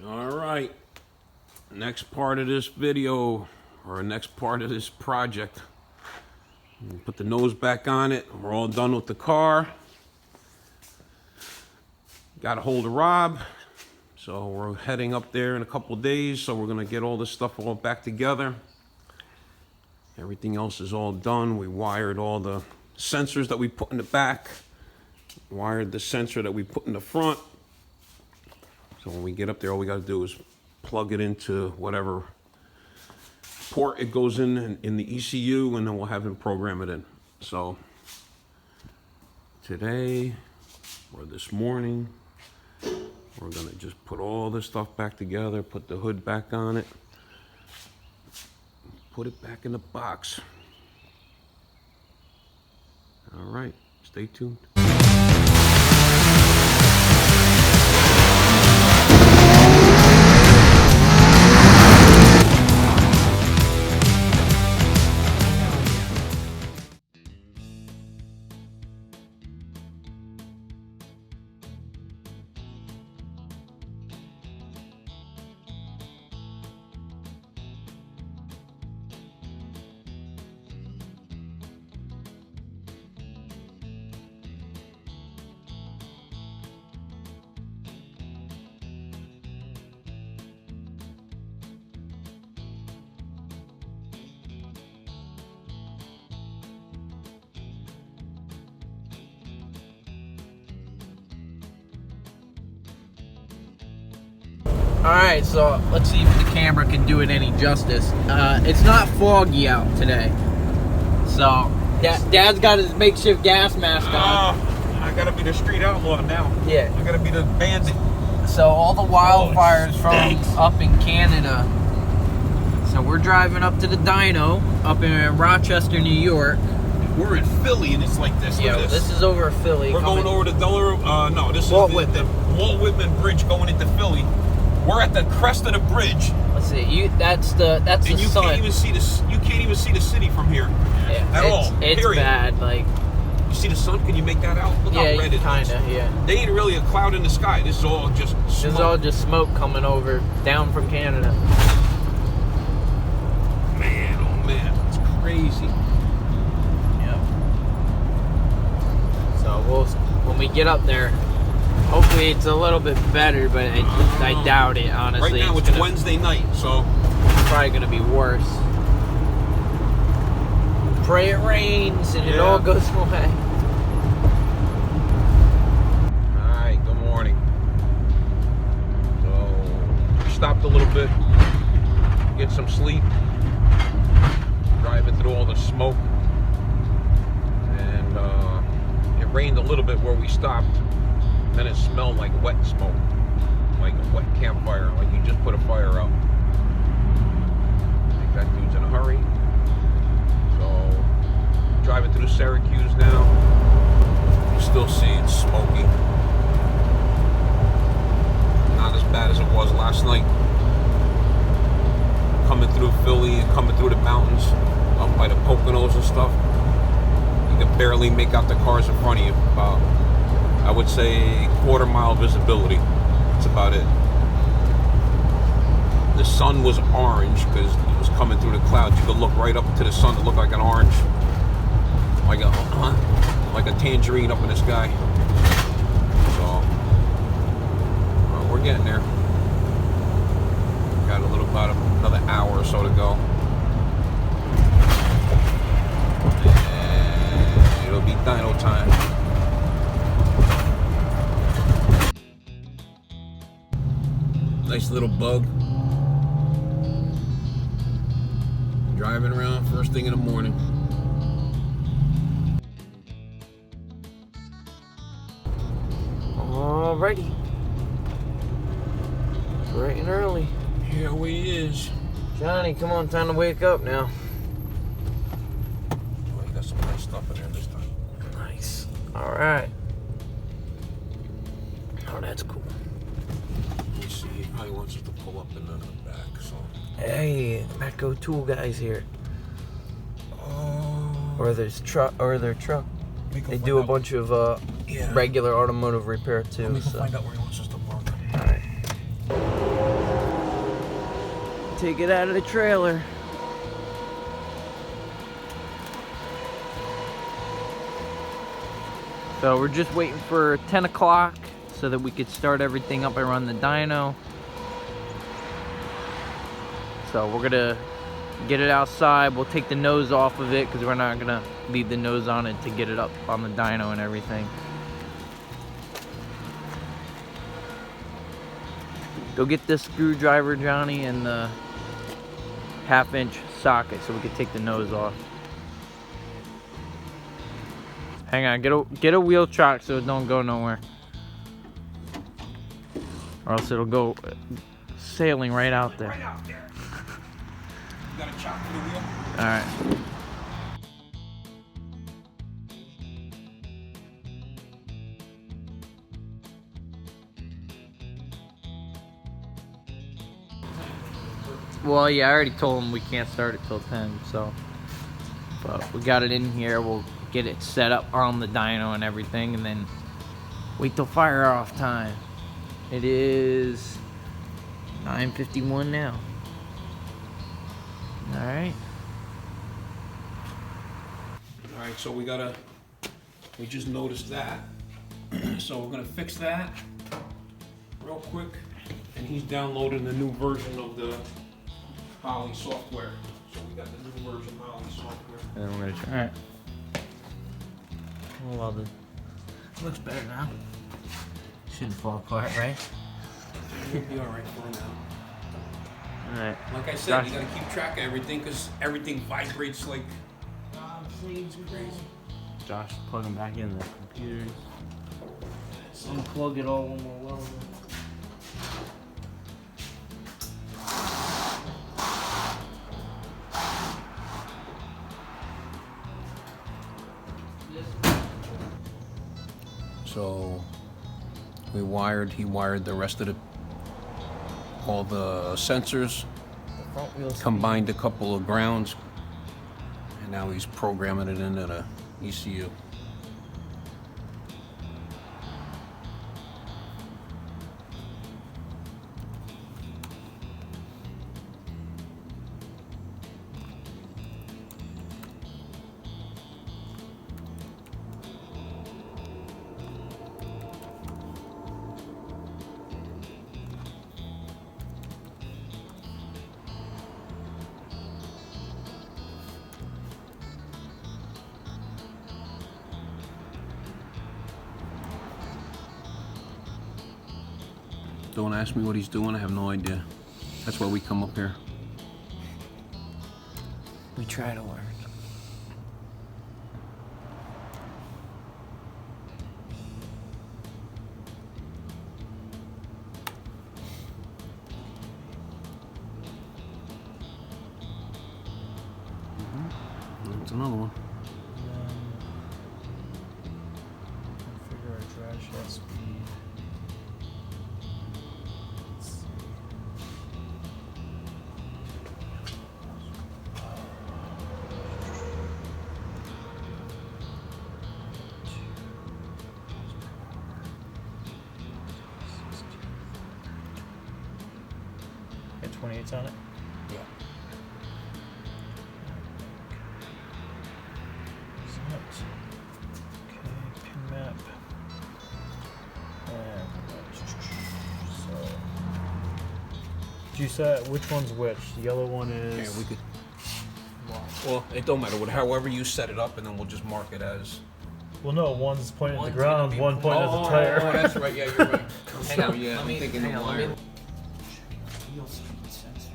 All right, next part of this video, or next part of this project. Put the nose back on it. We're all done with the car. Got a hold of Rob. So we're heading up there in a couple days. So we're gonna get all this stuff all back together. Everything else is all done. We wired all the sensors that we put in the back. Wired the sensor that we put in the front. So when we get up there, all we gotta do is plug it into whatever port it goes in the ECU, and then we'll have him program it in. So today, or this morning, we're gonna just put all this stuff back together, put the hood back on it, put it back in the box. All right, stay tuned. Alright, so let's see if the camera can do it any justice. It's not foggy out today. So, Dad's got his makeshift gas mask on. I gotta be the street outlaw now. Yeah. I gotta be the bandit. So, all the wildfires from up in Canada. So, we're driving up to the dyno up in Rochester, New York. We're in Philly and it's like this. Yeah, this is over Philly. We're going over to Delaware. No, this is the Walt Whitman Bridge going into Philly. We're at the crest of the bridge. Let's see. That's the sun. Can't even see this. You can't even see the city from here at all. It's period. Bad. Like, you see the sun? Can you make that out? Look how red it is. Kinda. Yeah. They ain't really a cloud in the sky. This is all just smoke. This is all just smoke coming over down from Canada. Man, oh man, it's crazy. Yep. So when we get up there, hopefully it's a little bit better, but I doubt it, honestly. Right now it's Wednesday night, so it's probably going to be worse. Pray it rains and it all goes away. Alright, good morning. So, we stopped a little bit, get some sleep, driving through all the smoke, and it rained a little bit where we stopped. Then it smelled like wet smoke, like a wet campfire, like you just put a fire out. I think that dude's in a hurry. So, driving through Syracuse now. You still see it's smoky. Not as bad as it was last night. Coming through Philly and coming through the mountains, up by the Poconos and stuff. You can barely make out the cars in front of you. I would say quarter-mile visibility. That's about it. The sun was orange because it was coming through the clouds. You could look right up to the sun. It looked like an orange, like a tangerine up in the sky. So we're getting there. Got about another hour or so to go, and it'll be dyno time. Nice little bug. Driving around first thing in the morning. Alrighty. Bright and early. Here he is. Johnny, come on, time to wake up now. Oh, you got some nice stuff in there this time. Nice. Alright. Oh, that's cool. Let me see. He probably wants us to pull up in the back, so. Hey, Matco Tool guys here. Or their truck. They do a bunch of regular automotive repair too. Let me go find out where he wants us to park. Alright. Take it out of the trailer. So we're just waiting for 10 o'clock so that we could start everything up and run the dyno. So we're gonna get it outside. We'll take the nose off of it because we're not gonna leave the nose on it to get it up on the dyno and everything. Go get this screwdriver, Johnny, and the 1/2-inch socket so we can take the nose off. Hang on, get a wheel chock so it don't go nowhere. Or else it'll go sailing right out there. Right out there. You got a chock for the wheel? Alright. Well, yeah, I already told him we can't start it till 10, so. But we got it in here. We'll get it set up on the dyno and everything, and then wait till fire off time. It is 9:51 now. Alright. Alright, so we just noticed that. So we're gonna fix that real quick. And he's downloading the new version of the Holly software. So we got the new version of Holly software. And then we're gonna try. Alright. Well, looks better now. Shouldn't fall apart, right? You'll be alright for now. Alright. Like I said, you gotta keep track of everything because everything vibrates like crazy. Josh, plug them back in the computers. Unplug it all when we're welding. So he wired the rest of all the sensors, combined a couple of grounds, and now he's programming it into the ECU. Don't ask me what he's doing, I have no idea. That's why we come up here. We try to learn. That's another one. Figure our trash out speed. Got 28s on it? Yeah. Okay, pin map. And so Did you say which one's which? The yellow one is. Yeah, we could. Well, it don't matter. However you set it up, and then we'll just mark it as. Well, no, one's pointing at One's the ground, gonna be- one pointing at the tire. Oh, that's right. Yeah, you're right. Hang on, yeah, I'm thinking the wire. Wheel speed sensor.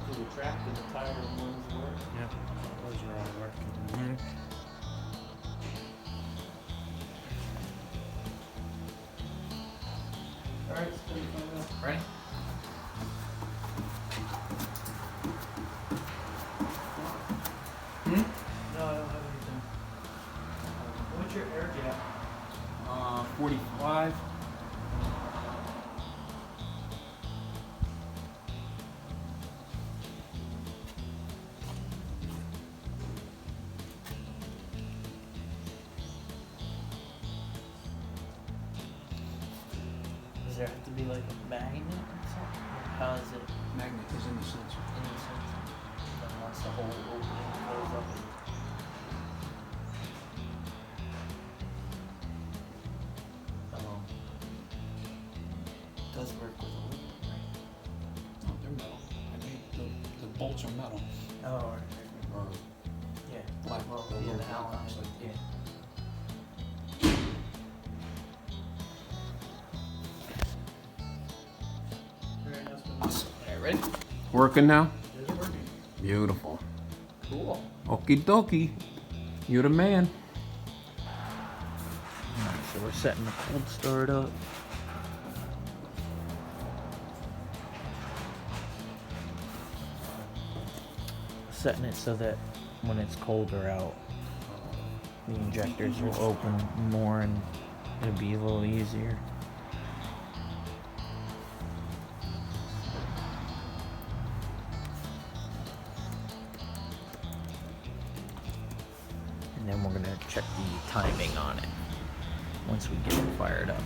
Do the track and the tire ones work? Yeah. Those are all working. Alright, ready? No, I don't have anything. What's your air gap? 45. there have to be like a magnet or something? How is it Magnet is in the sensor. in the sensor? Then once the whole opening goes up, it does work with aluminum, right? No, they're metal. I mean, the bolts are metal. Oh, right. Or Yeah. black. Well, the yeah, little the black Allen. oxide. Yeah. Very nice one. Alright, ready? Working now? It is working. Beautiful. Cool. Okie dokie. You're the man. Alright, so we're setting the cold start up. Setting it so that when it's colder out, the injectors will open more and it'll be a little easier. And then we're gonna check the timing on it once we get it fired up.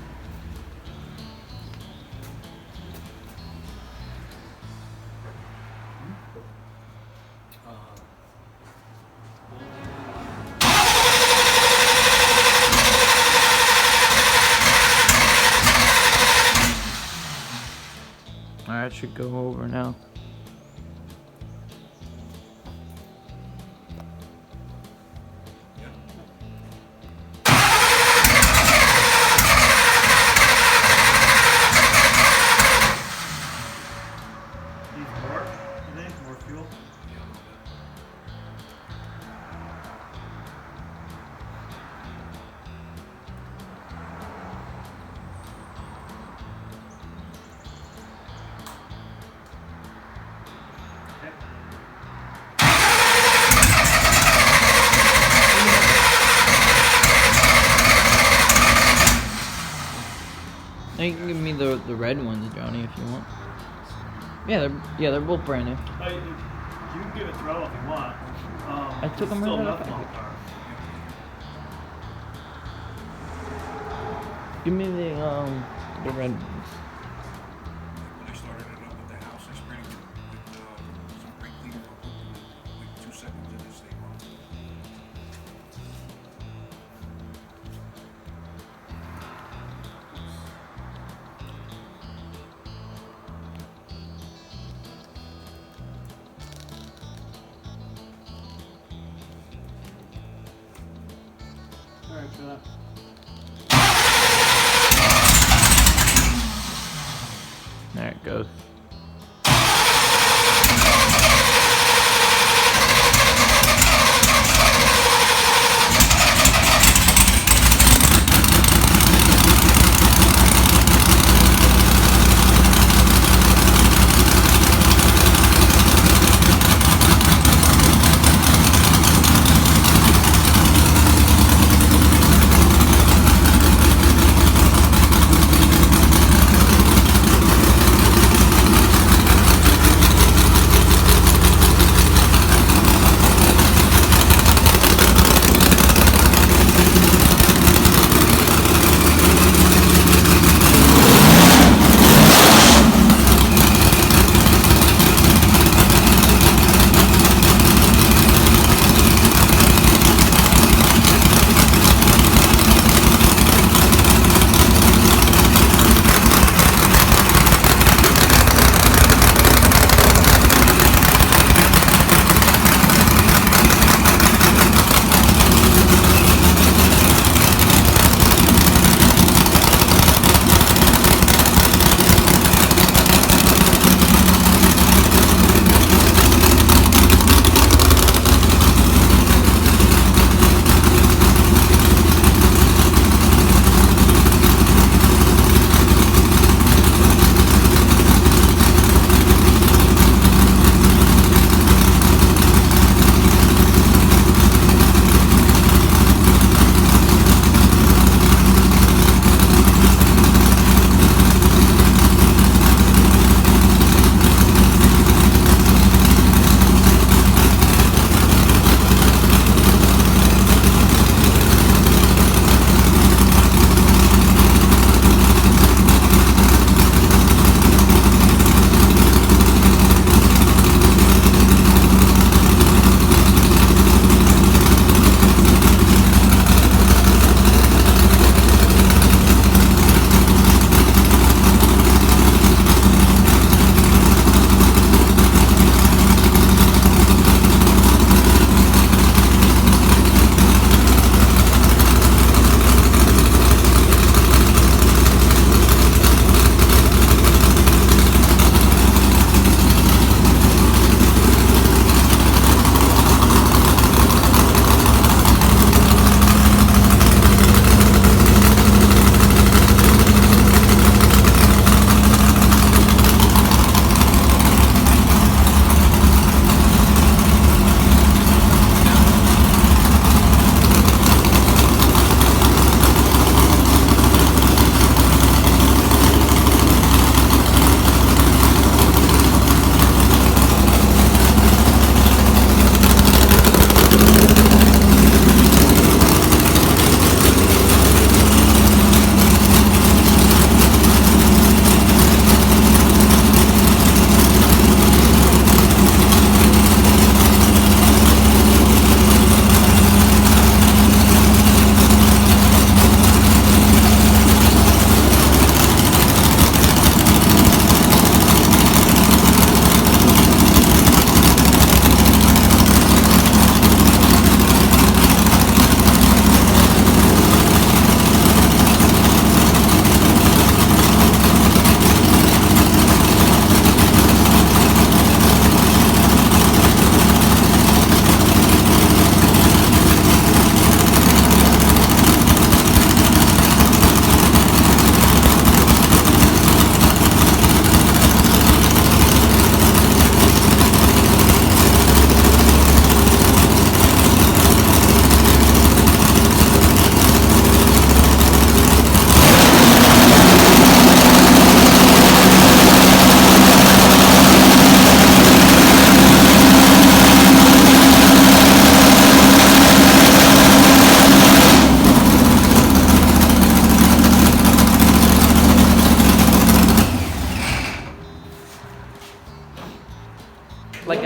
Alright, should go over now. Needs more, I think, more fuel. Now you can give me the red ones, Johnny, if you want. Yeah, they're both brand new. You can give it Throttle if you want. I took 'em still right out of nothing the on the car. Give me the red ones. When I started it up at the house, I sprayed it with some brake cleaner. Like 2 seconds and it stayed on. Alright, for that. There it goes.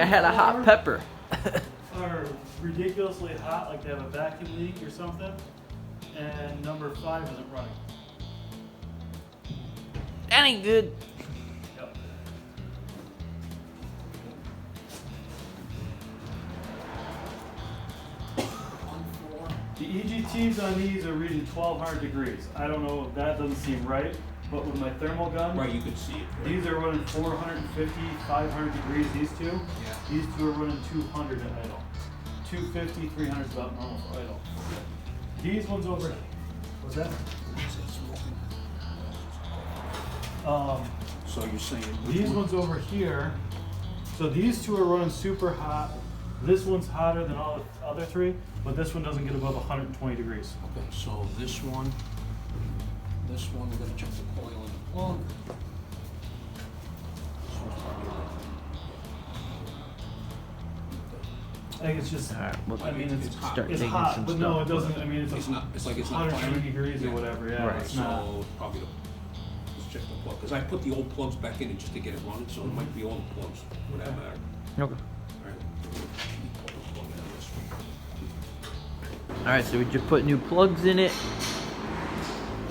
had a hot pepper. are ridiculously hot, like they have a vacuum leak or something, and number 5 isn't running. That ain't good. Yep. The EGTs on these are reading 1200 degrees. I don't know if that doesn't seem right, but with my thermal gun, Right, you could see it. Right? these are running 450, 500 degrees, these two. Yeah. These two are running 200 at idle. 250, 300 is about normal for idle. These ones over, what's that? So you're saying These ones over here, so these two are running super hot. This one's hotter than all the other 3, but this one doesn't get above 120 degrees. Okay, so this one, we're gonna check the coil and the plug. This one's probably I think it's just, Alright, well, I mean, it's hot. start it's digging hot, some but stuff. no, it doesn't, I mean, it's, It's not. It's like it's not 120 firing. degrees or Yeah. whatever, yeah, Right, it's not. So probably let's check the plug because I put the old plugs back in it just to get it running, so it might be all the plugs for that matter. Okay. Alright. Pull the plug out of this one. Alright, so we just put new plugs in it.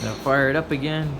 Gonna fire it up again.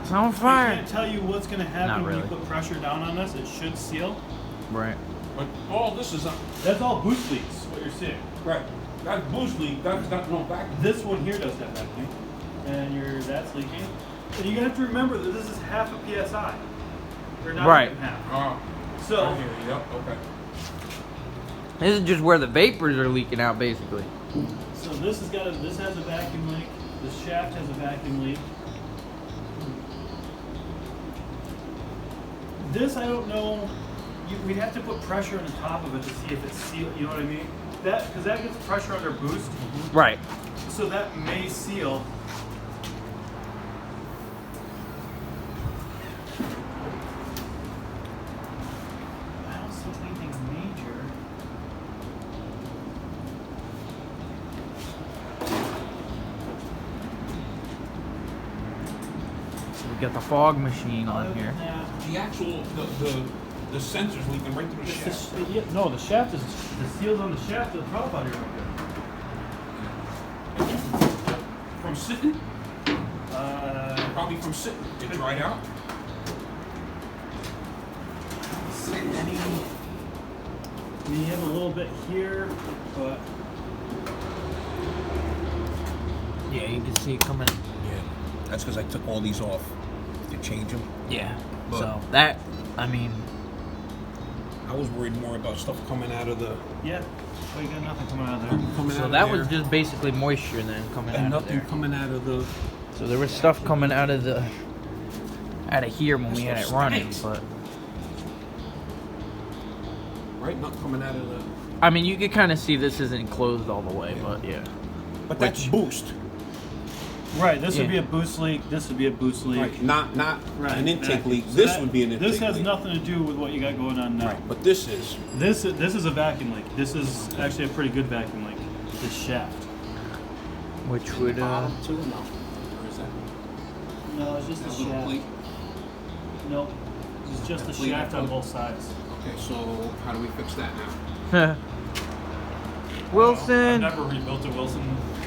It's on I fire. can't tell you what's going to happen Not when you really. put pressure down on this. It should seal. Right. But all this is That's all boost leaks, what you're seeing. right. That boost leak, that's got no vacuum. This one here does have vacuum, and that's leaking. And you have to remember that this is half a psi. Or not Right. even half. Oh, So I hear you. Yep. Okay. This is just where the vapors are leaking out, basically. So this has a vacuum leak. This shaft has a vacuum leak. This I don't know. We'd have to put pressure on the top of it to see if it's sealed. You know what I mean? Because that gets pressure under boost, Right. so that may seal. I don't see anything major. So we got the fog machine on Other here. than that, The actual the sensors leaking right through the shaft. no, the shaft is the seals on the shaft of the throttle body right From sitting, there. probably from sitting, it dried out. Any? I mean, you have a little bit here, but Yeah, you can see it coming. Yeah. That's because I took all these off to change them. Yeah. But- So that, I mean, I was worried more about stuff coming out of the. Yeah. Well, you got nothing coming out of there. Coming so out that of was there, just basically moisture then coming and out of nothing there. coming out of the. So there was stuff coming out of here when we had it running, but Right, not coming out of the. I mean, you could kind of see this isn't closed all the way, but yeah. But that's boost. Right. This would Yeah. be a boost leak. This would be a boost leak. Right, not Right, an intake exactly. leak. So This that- would be an intake This has leak. nothing to do with what you got going on now. Right, but this is. This is a vacuum leak. This is actually a pretty good vacuum leak. This shaft. Which would Bottom too? No. Or is that No, it's just that the little shaft. plate? Nope. It's just the That plate shaft I on put? both sides. Okay, so how do we fix that now? I've Wilson. never rebuilt a Wilson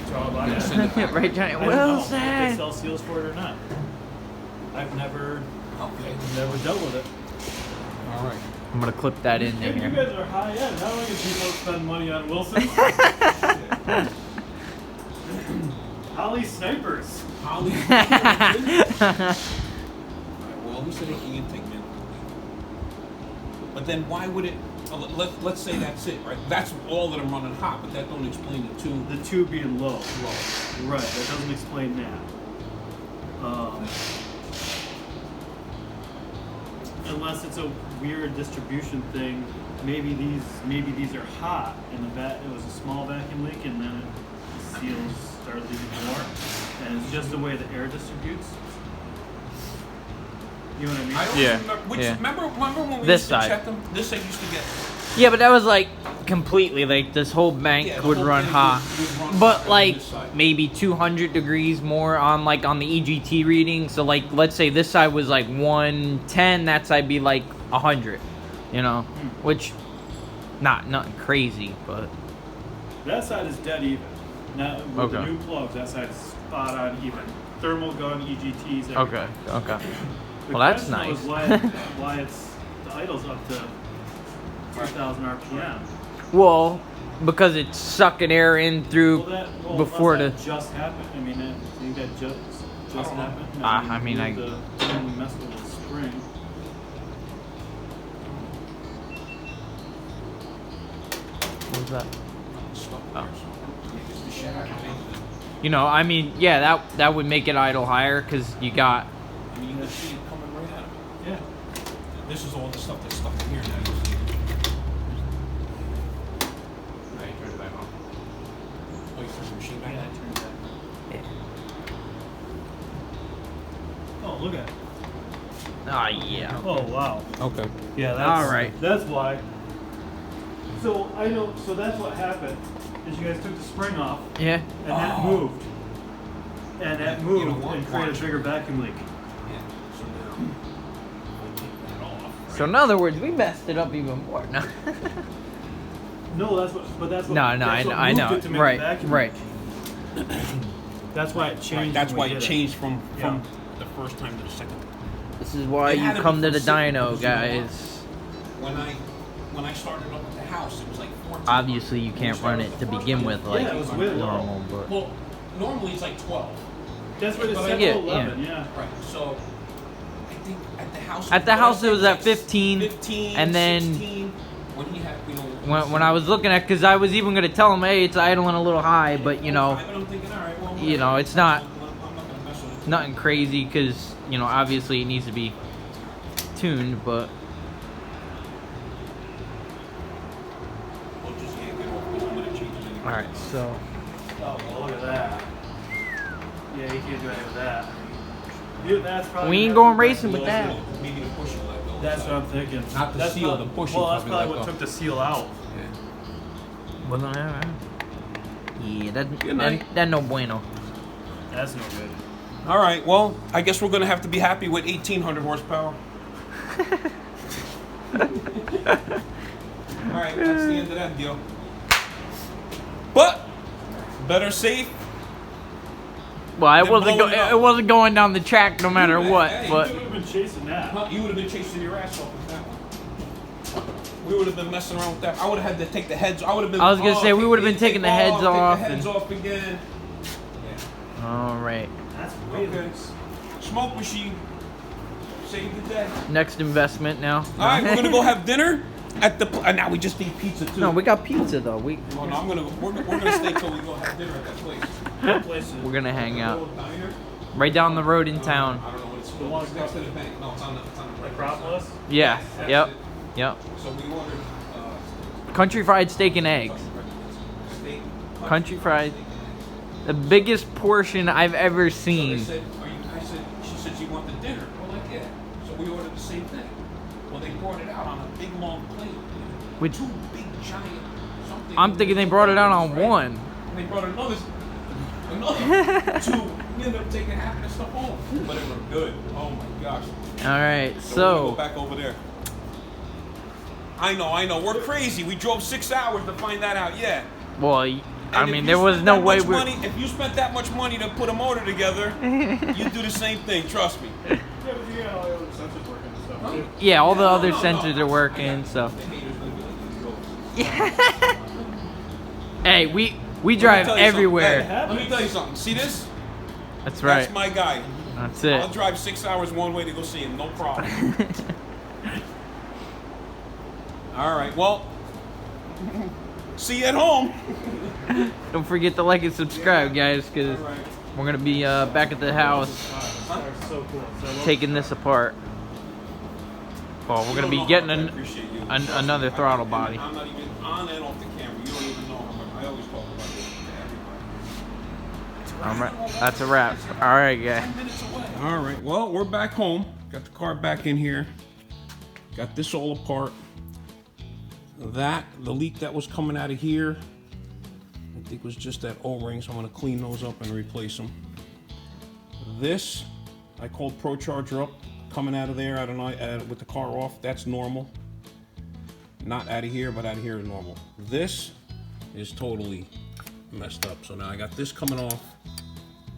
throttle body. Yeah, send it back. Right, Johnny I don't know if they Wilson. sell seals for it or not. I've never Okay. dealt with it. All right. I'm gonna clip that in You there. guys are high end. How long do people spend money on Wilson? Holly snipers. Holly. All right, well, at least it ain't the intake man. But then why would it? Let's say that's it, right? That's all that I'm running hot, but that don't explain the two. The tube being low. Right. That doesn't explain that. Unless it's a weird distribution thing. Maybe these are hot, and it was a small vacuum leak, and then the seals started leaking more, and it's just the way the air distributes. You know what I mean? I don't Yeah, remember. Which, yeah. remember when we This used side. to check them? This I used to get. Yeah, but that was like completely like this whole bank Yeah, the would whole run thing hot, would run but hot on like this side. maybe 200 degrees more on like on the EGT reading. So like let's say this side was like 110, that side be like 100, you know, which nothing crazy, but That side is dead even. Now with the Okay. new plugs, that side is spot on even. Thermal gun, EGTs. Everything. okay. The Well, that's question was nice. why it's the idle's up to 2,000 RPM. Well, because it's sucking air in through before unless the. that just happened. I mean, I think that just don't know. happened. I mean, I- When we messed with the spring. What was that? Stuff Oh. there, so it's the shaft. You know, I mean, yeah, that would make it idle higher because you got. I mean, you can see it coming right out of it. Yeah. This is all the stuff that's stuck in here now. You see. Now you turn it back on. Oh, you turn the machine back Yeah, on? I turned that. Yeah. Oh, look at it. Ah, yeah. Oh, wow. Okay. Yeah, that's All right. That's why. So I know. So that's what happened. Is you guys took the spring off, Yeah. and that Oh. moved, and that You moved know what? and created Watch. a bigger vacuum leak. Yeah. So now we'll take that off. So in other words, we messed it up even more. No. No, that's what. But that's what. No, that's what I moved know. It to make Right, the vacuum right. leak. That's why it changed. Right, that's when why we it did changed from Yeah. the first time to the second. This is why It you had to come be to the from sitting, dyno, because you know what? guys. When I started up at the house, it was like 14. Obviously, you When can't we started run with it the to first begin one, with like Yeah, it was way low. normal, but Well, normally it's like 12. That's what it But said. yeah, to 11. Yeah. Right. So I think at the house. At the house, it was at 15, 15, and then 16, when he had, you know. when I was looking at, because I was even gonna tell him, hey, it's idling a little high, but you know, But I'm thinking, all right, well, you know, whatever. it's not- I'm not gonna mess with it. nothing crazy, because you know, obviously it needs to be tuned, but We'll just yank it off, because I'm gonna change it anyway. all right, so Oh, well, look at that. Yeah, you can't do anything with that. That's probably We ain't gonna going have to- racing with that. Maybe the push will let go. That's what I'm thinking. Not the That's seal, prob- the push Well, will that's probably probably let what go. took the seal out. Yeah. wasn't that? Yeah, Good night. that no bueno. That's no good. All right. Well, I guess we're gonna have to be happy with 1,800 horsepower. All right, that's the end of that deal. But better safe. Well, They're blowing it up. it wasn't going down the track no matter what, Hey, but You would have been chasing that. Huh, you would have been chasing your ass off with that one. We would have been messing around with that. I would have had to take the heads. I would have been. I was gonna say, we take would have been take taking the heads take off the heads and- off again. Yeah. All right. That's way Okay. loose. Smoke machine. Save the day. Next investment now. All right, we're gonna go have dinner at the. Now we just need pizza too. No, we got pizza though. Oh, no, we're gonna stay till we go have dinner at that place. What place is We're gonna hang out Little diner. right down the road in town. I don't know what it's The called. one It's next to the bank. No, it's on the Acropolis? Yeah. That's Yep. it. Yep. So we ordered Country fried steak and eggs. steak. Country fried. The biggest portion I've ever So seen. they said, she said she wanted dinner. We're like, yeah. So we ordered the same thing. Well, they brought it out on a big long plate. With- two big giant something. I'm thinking they brought it out on Right? one. And they brought another two. We ended up taking half of the stuff home. But it was good. Oh my gosh. All right. So we're gonna So go back over there. I know. We're crazy. We drove 6 hours to find that out. Yeah. well, I And mean, if there you was spent no that way much we. money, if you spent that much money to put a motor together, you'd do the same thing. Trust me. Yeah, but you got all the other sensors working and stuff too. Yeah, all the No, other no, sensors no. are working. So. The haters gonna be like, "You Hey, we Let me drive tell you everywhere. something. Hey, let me tell you something. See this? That's right. That's my guy. That's I'll it. drive 6 hours one way to go see him. No problem. All right. Well, see you at home. Don't forget to like and subscribe, guys, because All right. we're gonna be back at the house They're so cool. So I love taking this apart. Well, we're You gonna don't be know how getting much I appreciate you. Trust me. another throttle body. I'm not even on and off the camera. You don't even know how much. I always talk about it to everybody. All right, that's a wrap. All right, guys. 10 minutes away. All right. Well, we're back home. Got the car back in here. Got this all apart. The leak that was coming out of here, I think was just that O-ring, so I'm gonna clean those up and replace them. This, I called Pro Charger up, coming out of there, I don't know, with the car off, that's normal. Not out of here, but out of here is normal. This is totally messed up. So now I got this coming off,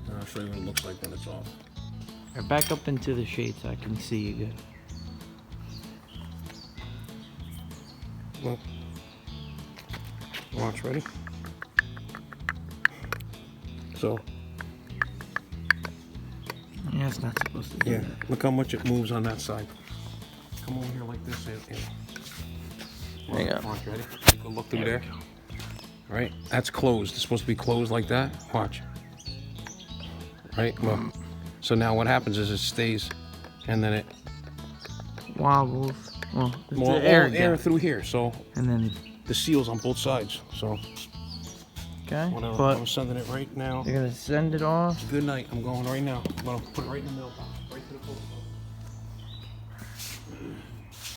and I'll show you what it looks like when it's off. Back up into the shade so I can see you good. Well, watch, ready? So, Yeah, it's not supposed to do yeah, that. look how much it moves on that side. Come over here like this and There you go. watch, ready? Take a look through there. Right, that's closed. It's supposed to be closed like that. Watch. Right, well, so now what happens is it stays, and then it Wobbles. Well, it's more the air, air gap. through here. So And then, the seal's on both sides. So okay. whatever, But I'm sending it right now. you're gonna send it off. Good night. I'm going right now. I'm gonna put it right in the mailbox, right to the post office.